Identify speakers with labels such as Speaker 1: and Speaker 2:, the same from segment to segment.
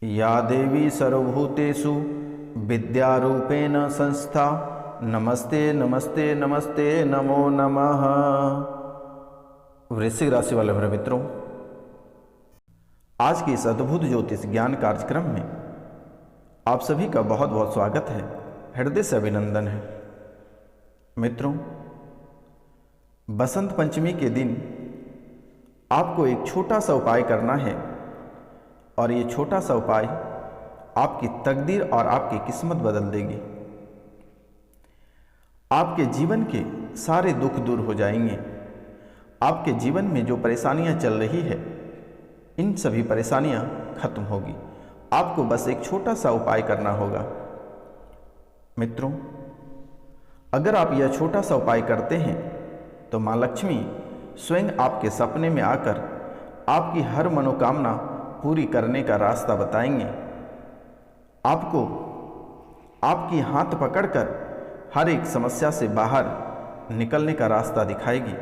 Speaker 1: या देवी सर्वभूतेषु विद्यारूपेण संस्था नमस्ते नमस्ते नमस्ते नमो नमः। वृश्चिक राशि वाले मेरे मित्रों, आज के इस अद्भुत ज्योतिष ज्ञान कार्यक्रम में आप सभी का बहुत बहुत स्वागत है, हृदय से अभिनंदन है। मित्रों, बसंत पंचमी के दिन आपको एक छोटा सा उपाय करना है और ये छोटा सा उपाय आपकी तकदीर और आपकी किस्मत बदल देगी। आपके जीवन के सारे दुख दूर हो जाएंगे। आपके जीवन में जो परेशानियां चल रही है, इन सभी परेशानियां खत्म होगी। आपको बस एक छोटा सा उपाय करना होगा। मित्रों, अगर आप यह छोटा सा उपाय करते हैं तो माँ लक्ष्मी स्वयं आपके सपने में आकर आपकी हर मनोकामना पूरी करने का रास्ता बताएंगे। आपको आपकी हाथ पकड़कर हर एक समस्या से बाहर निकलने का रास्ता दिखाएगी।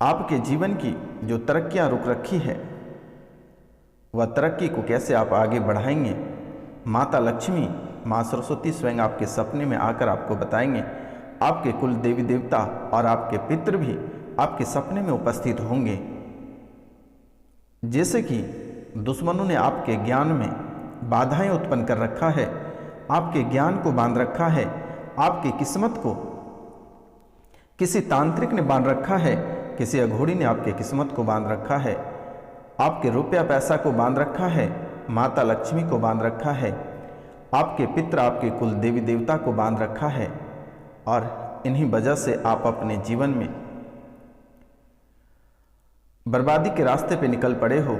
Speaker 1: आपके जीवन की जो तरक्कियां रुक रखी है, वह तरक्की को कैसे आप आगे बढ़ाएंगे, माता लक्ष्मी, माँ सरस्वती स्वयं आपके सपने में आकर आपको बताएंगे। आपके कुल देवी देवता और आपके पितृ भी आपके सपने में उपस्थित होंगे। जैसे कि दुश्मनों ने आपके ज्ञान में बाधाएं उत्पन्न कर रखा है, आपके ज्ञान को बांध रखा है, आपकी किस्मत को किसी तांत्रिक ने बांध रखा है, किसी अघोरी ने आपकी किस्मत को बांध रखा है, आपके रुपया पैसा को बांध रखा है, माता लक्ष्मी को बांध रखा है, आपके पितृ आपके कुल देवी देवता को बांध रखा है। और इन्हीं वजह से आप अपने जीवन में बर्बादी के रास्ते पे निकल पड़े हो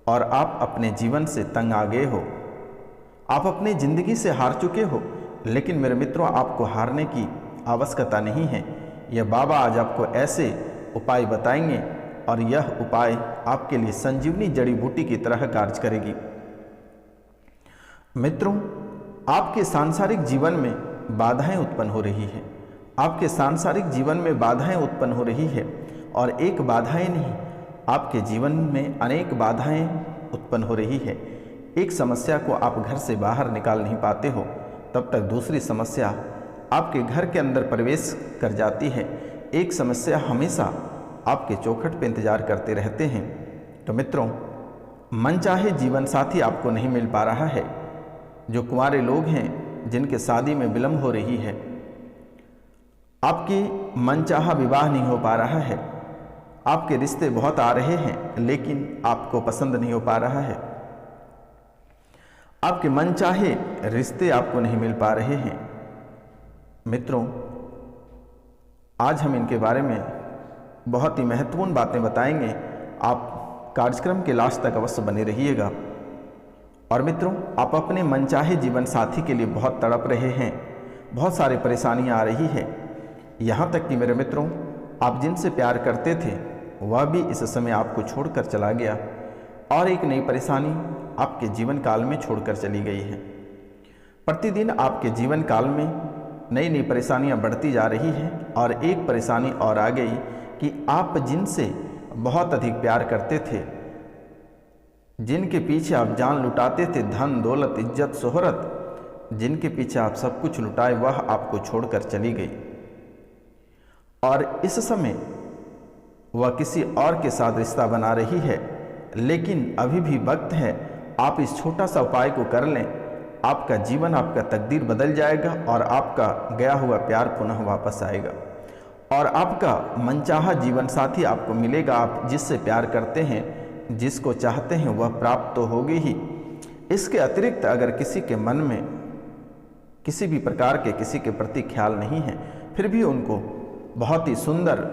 Speaker 1: और आप अपने जीवन से तंग आ गए हो। आप अपनी जिंदगी से हार चुके हो, लेकिन मेरे मित्रों, आपको हारने की आवश्यकता नहीं है। यह बाबा आज आपको ऐसे उपाय बताएंगे और यह उपाय आपके लिए संजीवनी जड़ी बूटी की तरह कार्य करेगी। मित्रों, आपके सांसारिक जीवन में बाधाएं उत्पन्न हो रही है। आपके सांसारिक जीवन में बाधाएं उत्पन्न हो रही है और एक बाधाएं नहीं, आपके जीवन में अनेक बाधाएं उत्पन्न हो रही है। एक समस्या को आप घर से बाहर निकाल नहीं पाते हो, तब तक दूसरी समस्या आपके घर के अंदर प्रवेश कर जाती है। एक समस्या हमेशा आपके चौखट पे इंतजार करते रहते हैं। तो मित्रों, मनचाहे जीवन साथी आपको नहीं मिल पा रहा है। जो कुंवारे लोग हैं जिनके शादी में विलंब हो रही है, आपकी मनचाहा विवाह नहीं हो पा रहा है। आपके रिश्ते बहुत आ रहे हैं लेकिन आपको पसंद नहीं हो पा रहा है। आपके मनचाहे रिश्ते आपको नहीं मिल पा रहे हैं। मित्रों, आज हम इनके बारे में बहुत ही महत्वपूर्ण बातें बताएंगे। आप कार्यक्रम के लास्ट तक अवश्य बने रहिएगा। और मित्रों, आप अपने मनचाहे जीवन साथी के लिए बहुत तड़प रहे हैं, बहुत सारी परेशानियां आ रही है। यहाँ तक कि मेरे मित्रों, आप जिनसे प्यार करते थे वह भी इस समय आपको छोड़कर चला गया और एक नई परेशानी आपके जीवन काल में छोड़कर चली गई है। प्रतिदिन आपके जीवन काल में नई नई परेशानियां बढ़ती जा रही हैं और एक परेशानी और आ गई कि आप जिनसे बहुत अधिक प्यार करते थे, जिनके पीछे आप जान लुटाते थे, धन दौलत इज्जत शोहरत, जिनके पीछे आप सब कुछ लुटाए, वह आपको छोड़कर चली गई और इस समय वह किसी और के साथ रिश्ता बना रही है। लेकिन अभी भी वक्त है, आप इस छोटा सा उपाय को कर लें। आपका जीवन, आपका तकदीर बदल जाएगा और आपका गया हुआ प्यार पुनः वापस आएगा और आपका मनचाहा जीवन साथी आपको मिलेगा। आप जिससे प्यार करते हैं, जिसको चाहते हैं, वह प्राप्त तो होगी ही। इसके अतिरिक्त अगर किसी के मन में किसी भी प्रकार के किसी के प्रति ख्याल नहीं है, फिर भी उनको बहुत ही सुंदर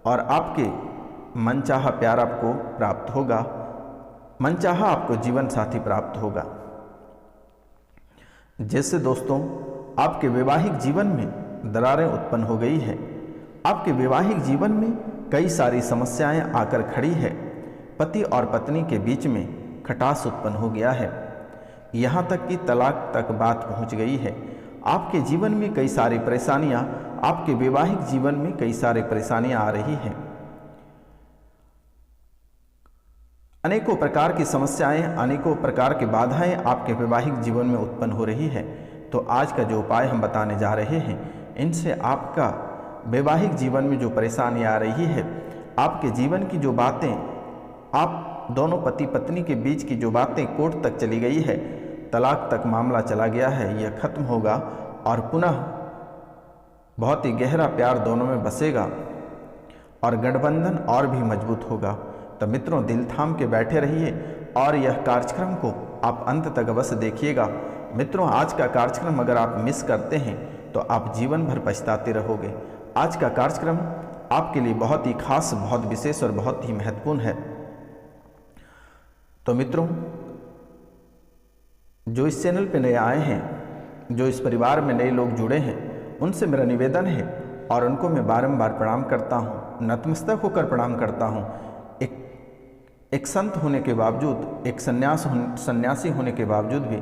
Speaker 1: और आपके मनचाहा प्यार आपको प्राप्त होगा, मनचाहा आपको जीवन साथी प्राप्त होगा। जैसे दोस्तों, आपके वैवाहिक जीवन में दरारें उत्पन्न हो गई है, आपके वैवाहिक जीवन में कई सारी समस्याएं आकर खड़ी है, पति और पत्नी के बीच में खटास उत्पन्न हो गया है, यहाँ तक कि तलाक तक बात पहुँच गई है। आपके जीवन में कई सारी परेशानियां, आपके वैवाहिक जीवन में कई सारी परेशानियां आ रही हैं। अनेकों प्रकार की समस्याएं, अनेकों प्रकार की बाधाएं आपके वैवाहिक जीवन में उत्पन्न हो रही है। तो आज का जो उपाय हम बताने जा रहे हैं, इनसे आपका वैवाहिक जीवन में जो परेशानी आ रही है, आपके जीवन की जो बातें, आप दोनों पति पत्नी के बीच की जो बातें कोर्ट तक चली गई है, तलाक तक मामला चला गया है, यह खत्म होगा और पुनः बहुत ही गहरा प्यार दोनों में बसेगा और गठबंधन और भी मजबूत होगा। तो मित्रों, दिल थाम के बैठे रहिए और यह कार्यक्रम को आप अंत तक अवश्य देखिएगा। मित्रों, आज का कार्यक्रम अगर आप मिस करते हैं तो आप जीवन भर पछताते रहोगे। आज का कार्यक्रम आपके लिए बहुत ही खास, बहुत विशेष और बहुत ही महत्वपूर्ण है। तो मित्रों, जो इस चैनल पर नए आए हैं, जो इस परिवार में नए लोग जुड़े हैं, उनसे मेरा निवेदन है और उनको मैं बारंबार प्रणाम करता हूँ, नतमस्तक होकर प्रणाम करता हूँ। एक संत होने के बावजूद, एक सन्यासी होने के बावजूद भी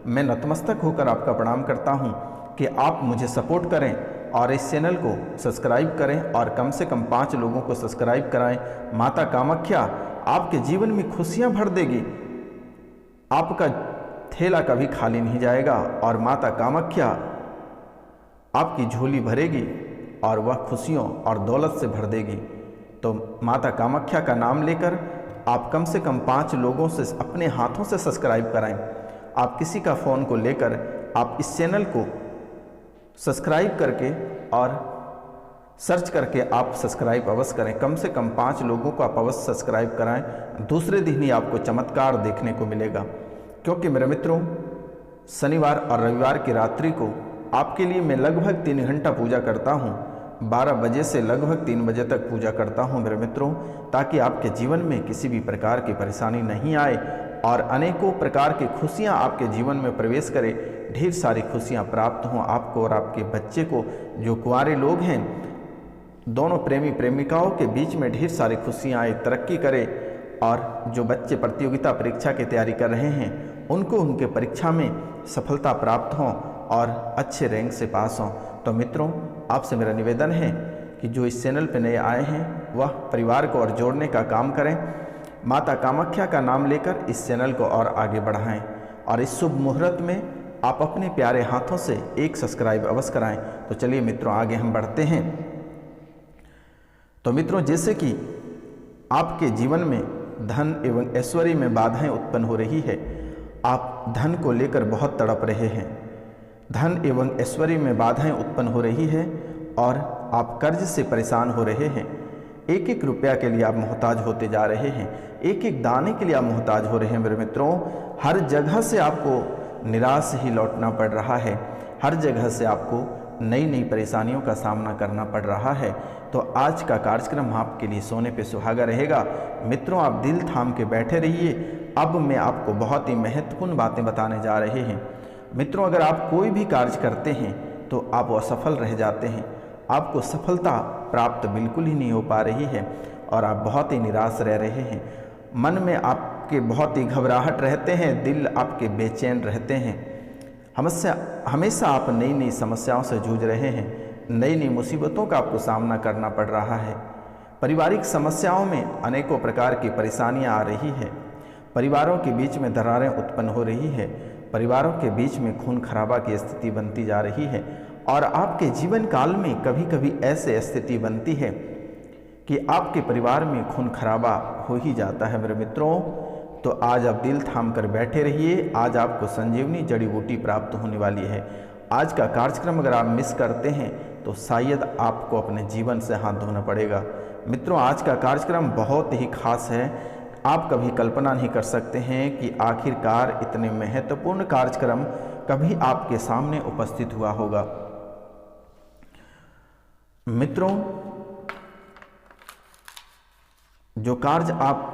Speaker 1: मैं नतमस्तक होकर आपका प्रणाम करता हूँ कि आप मुझे सपोर्ट करें और इस चैनल को सब्सक्राइब करें और कम से कम 5 लोगों को सब्सक्राइब कराएं। माता कामाख्या आपके जीवन में खुशियाँ भर देगी, आपका थैला कभी खाली नहीं जाएगा और माता कामाख्या आपकी झोली भरेगी और वह खुशियों और दौलत से भर देगी। तो माता कामाख्या का नाम लेकर आप कम से कम 5 लोगों से अपने हाथों से सब्सक्राइब कराएं। आप किसी का फ़ोन को लेकर आप इस चैनल को सब्सक्राइब करके और सर्च करके आप सब्सक्राइब अवश्य करें। कम से कम 5 लोगों को आप अवश्य सब्सक्राइब कराएं। दूसरे दिन ही आपको चमत्कार देखने को मिलेगा, क्योंकि मेरे मित्रों, शनिवार और रविवार की रात्रि को आपके लिए मैं लगभग 3 घंटा पूजा करता हूँ। 12 बजे से लगभग 3 बजे तक पूजा करता हूँ मेरे मित्रों, ताकि आपके जीवन में किसी भी प्रकार की परेशानी नहीं आए और अनेकों प्रकार की खुशियाँ आपके जीवन में प्रवेश करें। ढेर सारी खुशियाँ प्राप्त हों आपको और आपके बच्चे को। जो कुंवारे लोग हैं, दोनों प्रेमी प्रेमिकाओं के बीच में ढेर सारी खुशियाँ आए, तरक्की करें। और जो बच्चे प्रतियोगिता परीक्षा की तैयारी कर रहे हैं, उनको उनके परीक्षा में सफलता प्राप्त हों और अच्छे रैंक से पास हों। तो मित्रों, आपसे मेरा निवेदन है कि जो इस चैनल पर नए आए हैं, वह परिवार को और जोड़ने का काम करें। माता कामाख्या का नाम लेकर इस चैनल को और आगे बढ़ाएं और इस शुभ मुहूर्त में आप अपने प्यारे हाथों से एक सब्सक्राइब अवश्य कराएं। तो चलिए मित्रों, आगे हम बढ़ते हैं। तो मित्रों, जैसे कि आपके जीवन में धन एवं ऐश्वर्य में बाधाएं उत्पन्न हो रही है, आप धन को लेकर बहुत तड़प रहे हैं, धन एवं ऐश्वर्य में बाधाएं उत्पन्न हो रही है और आप कर्ज से परेशान हो रहे हैं। एक एक रुपया के लिए आप मोहताज होते जा रहे हैं, एक एक दाने के लिए आप मोहताज हो रहे हैं मेरे मित्रों। हर जगह से आपको निराश ही लौटना पड़ रहा है, हर जगह से आपको नई नई परेशानियों का सामना करना पड़ रहा है। तो आज का कार्यक्रम आपके लिए सोने पे सुहागा रहेगा। मित्रों, आप दिल थाम के बैठे रहिए। अब मैं आपको बहुत ही महत्वपूर्ण बातें बताने जा रहे हैं। मित्रों, अगर आप कोई भी कार्य करते हैं तो आप असफल रह जाते हैं, आपको सफलता प्राप्त बिल्कुल ही नहीं हो पा रही है और आप बहुत ही निराश रह रहे हैं। मन में आपके बहुत ही घबराहट रहते हैं, दिल आपके बेचैन रहते हैं। हमेशा आप नई नई समस्याओं से जूझ रहे हैं, नई नई मुसीबतों का आपको सामना करना पड़ रहा है। पारिवारिक समस्याओं में अनेकों प्रकार की परेशानियां आ रही है, परिवारों के बीच में दरारें उत्पन्न हो रही है, परिवारों के बीच में खून खराबा की स्थिति बनती जा रही है और आपके जीवन काल में कभी कभी ऐसे स्थिति बनती है कि आपके परिवार में खून खराबा हो ही जाता है मेरे मित्रों। तो आज आप दिल थाम कर बैठे रहिए, आज आपको संजीवनी जड़ी बूटी प्राप्त होने वाली है। आज का कार्यक्रम अगर आप मिस करते हैं तो शायद आपको अपने जीवन से हाथ धोना पड़ेगा। मित्रों, आज का कार्यक्रम बहुत ही खास है। आप कभी कल्पना नहीं कर सकते हैं कि आखिरकार इतने महत्वपूर्ण कार्यक्रम कभी आपके सामने उपस्थित हुआ होगा। मित्रों, जो कार्य आप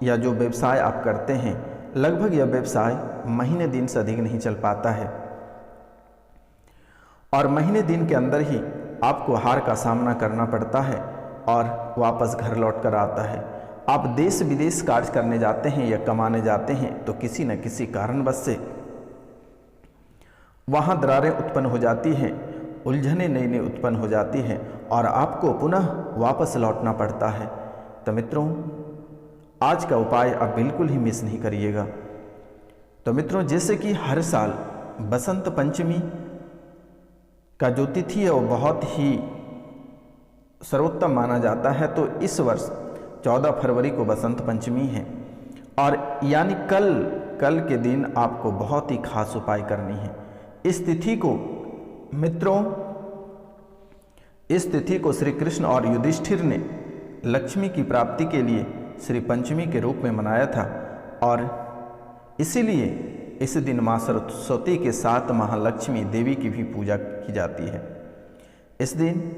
Speaker 1: या जो व्यवसाय आप करते हैं, लगभग यह व्यवसाय महीने दिन से अधिक नहीं चल पाता है और महीने दिन के अंदर ही आपको हार का सामना करना पड़ता है और वापस घर लौट कर आता है। आप देश विदेश कार्य करने जाते हैं या कमाने जाते हैं तो किसी न किसी कारणवश से वहाँ दरारें उत्पन्न हो जाती हैं, उलझनें नई नई उत्पन्न हो जाती हैं और आपको पुनः वापस लौटना पड़ता है। तो मित्रों, आज का उपाय आप बिल्कुल ही मिस नहीं करिएगा। तो मित्रों, जैसे कि हर साल बसंत पंचमी का जो तिथि है वो बहुत ही सर्वोत्तम माना जाता है, तो इस वर्ष 14 फरवरी को बसंत पंचमी है और यानी कल के दिन आपको बहुत ही खास उपाय करनी है। इस तिथि को मित्रों, इस तिथि को श्री कृष्ण और युधिष्ठिर ने लक्ष्मी की प्राप्ति के लिए श्री पंचमी के रूप में मनाया था और इसीलिए इस दिन माँ सरस्वती के साथ महालक्ष्मी देवी की भी पूजा की जाती है। इस दिन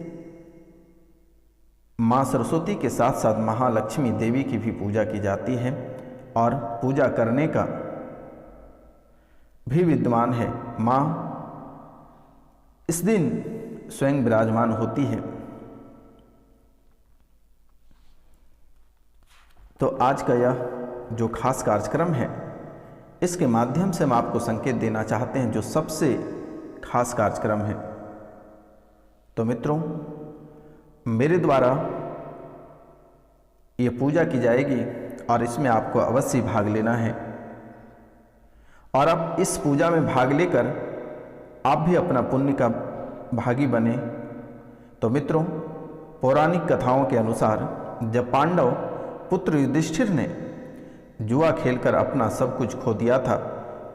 Speaker 1: माँ सरस्वती के साथ साथ महालक्ष्मी देवी की भी पूजा की जाती है और पूजा करने का भी विद्वान है। माँ इस दिन स्वयं विराजमान होती है। तो आज का यह जो खास कार्यक्रम है, इसके माध्यम से हम आपको संकेत देना चाहते हैं जो सबसे खास कार्यक्रम है। तो मित्रों, मेरे द्वारा ये पूजा की जाएगी और इसमें आपको अवश्य भाग लेना है और आप इस पूजा में भाग लेकर आप भी अपना पुण्य का भागी बने। तो मित्रों, पौराणिक कथाओं के अनुसार जब पांडव पुत्र युधिष्ठिर ने जुआ खेलकर अपना सब कुछ खो दिया था,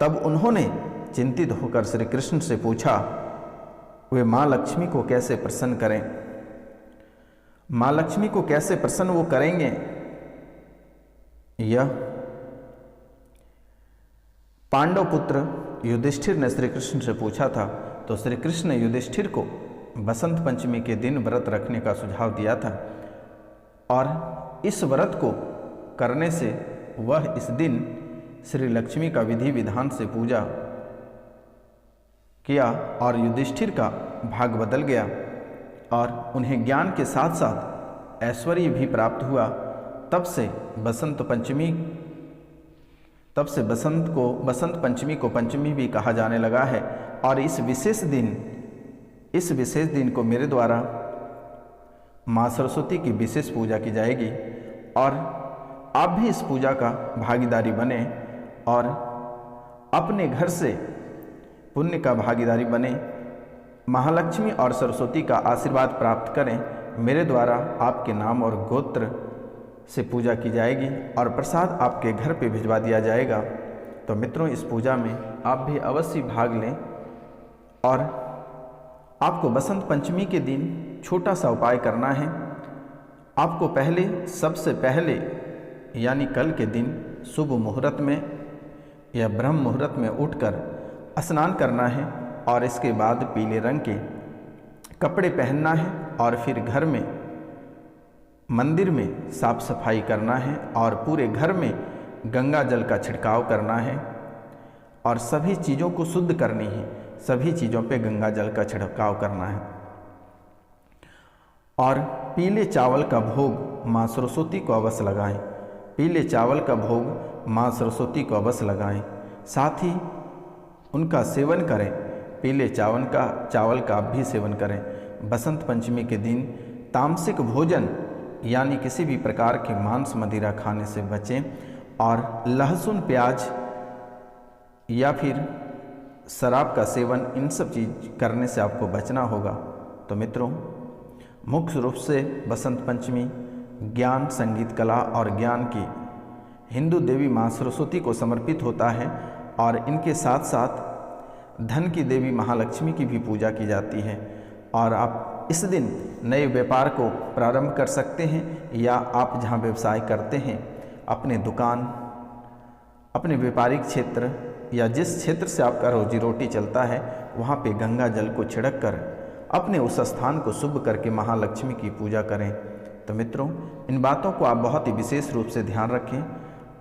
Speaker 1: तब उन्होंने चिंतित होकर श्री कृष्ण से पूछा वे माँ लक्ष्मी को कैसे प्रसन्न करें, माँ लक्ष्मी को कैसे प्रसन्न वो करेंगे। यह पांडव पुत्र युधिष्ठिर ने श्री कृष्ण से पूछा था। तो श्री कृष्ण ने युधिष्ठिर को बसंत पंचमी के दिन व्रत रखने का सुझाव दिया था और इस व्रत को करने से वह इस दिन श्री लक्ष्मी का विधि विधान से पूजा किया और युधिष्ठिर का भाग बदल गया और उन्हें ज्ञान के साथ साथ ऐश्वर्य भी प्राप्त हुआ। तब से बसंत पंचमी को पंचमी भी कहा जाने लगा है और इस विशेष दिन को मेरे द्वारा माँ सरस्वती की विशेष पूजा की जाएगी और आप भी इस पूजा का भागीदारी बने और अपने घर से पुण्य का भागीदारी बने, महालक्ष्मी और सरस्वती का आशीर्वाद प्राप्त करें। मेरे द्वारा आपके नाम और गोत्र से पूजा की जाएगी और प्रसाद आपके घर पे भिजवा दिया जाएगा। तो मित्रों, इस पूजा में आप भी अवश्य भाग लें और आपको बसंत पंचमी के दिन छोटा सा उपाय करना है। आपको सबसे पहले यानी कल के दिन शुभ मुहूर्त में या ब्रह्म मुहूर्त में उठकर स्नान करना है और इसके बाद पीले रंग के कपड़े पहनना है और फिर घर में मंदिर में साफ सफाई करना है और पूरे घर में गंगा जल का छिड़काव करना है और सभी चीज़ों को शुद्ध करनी है, सभी चीज़ों पे गंगा जल का छिड़काव करना है और पीले चावल का भोग माँ सरस्वती को अवश्य लगाएं। पीले चावल का भोग माँ सरस्वती को अवश्य लगाएं, साथ ही उनका सेवन करें। पीले चावल का आप भी सेवन करें। बसंत पंचमी के दिन तामसिक भोजन यानी किसी भी प्रकार के मांस मदिरा खाने से बचें और लहसुन प्याज या फिर शराब का सेवन, इन सब चीज़ करने से आपको बचना होगा। तो मित्रों, मुख्य रूप से बसंत पंचमी ज्ञान, संगीत, कला और ज्ञान की हिंदू देवी माँ सरस्वती को समर्पित होता है और इनके साथ साथ धन की देवी महालक्ष्मी की भी पूजा की जाती है और आप इस दिन नए व्यापार को प्रारंभ कर सकते हैं या आप जहाँ व्यवसाय करते हैं, अपने दुकान, अपने व्यापारिक क्षेत्र या जिस क्षेत्र से आपका रोजी रोटी चलता है, वहाँ पे गंगा जल को छिड़क कर अपने उस स्थान को शुभ करके महालक्ष्मी की पूजा करें। तो मित्रों, इन बातों को आप बहुत ही विशेष रूप से ध्यान रखें।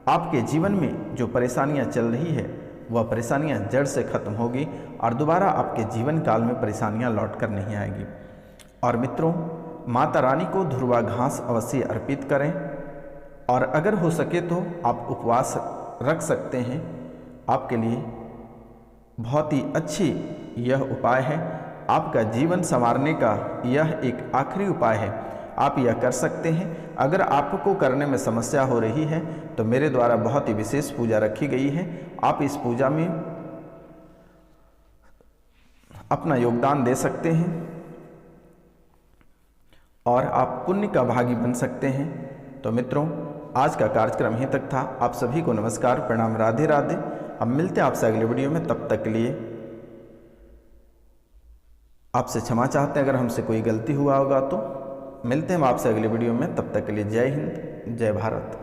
Speaker 1: आपके जीवन में जो परेशानियां चल रही है वह परेशानियां जड़ से खत्म होगी और दोबारा आपके जीवन काल में परेशानियां लौट कर नहीं आएगी। और मित्रों, माता रानी को धुरवा घास अवश्य अर्पित करें और अगर हो सके तो आप उपवास रख सकते हैं। आपके लिए बहुत ही अच्छी यह उपाय है। आपका जीवन संवारने का यह एक आखिरी उपाय है। आप यह कर सकते हैं। अगर आपको करने में समस्या हो रही है तो मेरे द्वारा बहुत ही विशेष पूजा रखी गई है। आप इस पूजा में अपना योगदान दे सकते हैं और आप पुण्य का भागी बन सकते हैं। तो मित्रों, आज का कार्यक्रम यहीं तक था। आप सभी को नमस्कार, प्रणाम, राधे राधे। अब मिलते हैं आपसे अगले वीडियो में। तब तक के लिए आपसे क्षमा चाहते हैं अगर हमसे कोई गलती हुआ होगा तो। मिलते हैं हम आपसे अगले वीडियो में। तब तक के लिए जय हिंद, जय भारत।